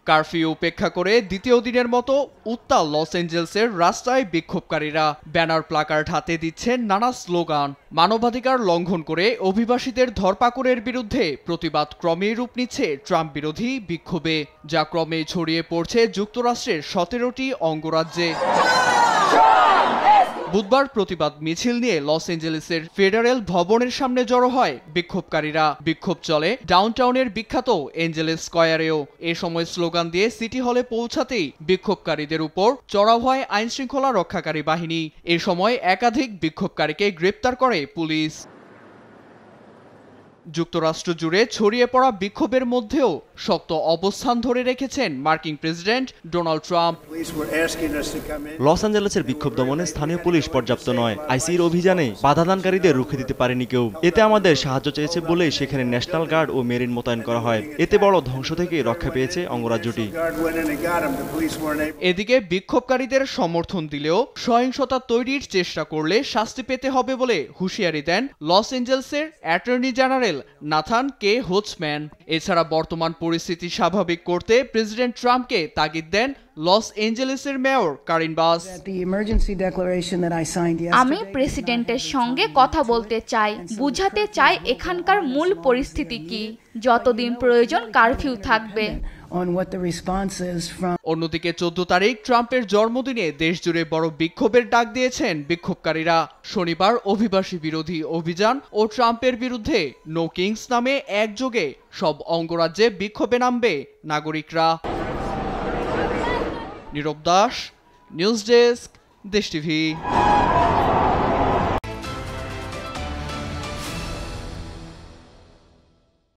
Curfew উপেক্ষা করে দ্বিতীয় দিনের মতো উত্তাল লস অ্যাঞ্জেলসের রাস্তায় বিক্ষোভকারীরা ব্যানার প্লাকার্ড হাতে দিচ্ছেন নানা স্লোগান। মানবাধিকার লঙ্ঘন করে অভিবাসীদের ধরপাকড়ের বিরুদ্ধে প্রতিবাদ ক্রমেই রূপ নিচ্ছে ট্রাম্প বিরোধী বিক্ষোভে, যা ক্রমে ছড়িয়ে পড়ছে যুক্তরাষ্ট্রের 17টি অঙ্গরাজ্যে। বুধবার প্রতিবাদ মিছিল নিয়ে লস অ্যাঞ্জেলেসের ফেডারেল ভবনের সামনে জড়ো হয় বিক্ষোভকারীরা। বিক্ষোভ চলে ডাউনটাউনের বিখ্যাত অ্যাঞ্জেলেস স্কয়ারেও। এ সময় স্লোগান দিয়ে সিটি হলে পৌঁছাতেই বিক্ষোভকারীদের উপর চড়াও হয় আইনশৃঙ্খলা রক্ষাকারী বাহিনী। এ সময় একাধিক বিক্ষোভকারীকে গ্রেপ্তার করে পুলিশ। যুক্তরাষ্ট্র জুড়ে ছড়িয়ে পড়া বিক্ষোভের মধ্যেও শক্ত অবস্থান ধরে রেখেছেন মার্কিন প্রেসিডেন্ট ডোনাল্ড ট্রাম্প। লস অ্যাঞ্জেলেসের বিক্ষোভ দমনে স্থানীয় পুলিশ পর্যাপ্ত নয়। আইসির অভিযানে বাধাদানকারীদের রুখে দিতে পারেনি কেউ। এতে আমাদের সাহায্য চেয়েছে বলেই সেখানে ন্যাশনাল গার্ড ও মেরিন মোতায়েন করা হয়। এতে বড় ধ্বংস থেকে রক্ষা পেয়েছে অঙ্গরাজ্যটি। এদিকে বিক্ষোভকারীদের সমর্থন দিলেও সহিংসতা তৈরির চেষ্টা করলে শাস্তি পেতে হবে বলে হুঁশিয়ারি দেন লস অ্যাঞ্জেলসের অ্যাটর্নি জেনারেল নাথান কে হোচম্যান। এছাড়া বর্তমান পরিস্থিতি স্বাভাবিক করতে প্রেসিডেন্ট ট্রাম্পকে তাগিদ দেন লস অ্যাঞ্জেলেসের মেয়র কারিন বাস। আমি প্রেসিডেন্টের সঙ্গে কথা বলতে চাই, বুঝাতে চাই এখানকার মূল পরিস্থিতি কি। যতদিন প্রয়োজন কারফিউ থাকবে। অন্যদিকে 14 তারিখ ট্রাম্পের জন্মদিনে দেশজুড়ে বড় বিক্ষোভের ডাক দিয়েছেন বিক্ষোভকারীরা। শনিবার অভিবাসী বিরোধী অভিযান ও ট্রাম্পের বিরুদ্ধে নো কিংস নামে একযোগে সব অঙ্গরাজ্যে বিক্ষোভে নামবে নাগরিকরা। নীরব দাস, নিউজ ডেস্ক, দেশ টিভি।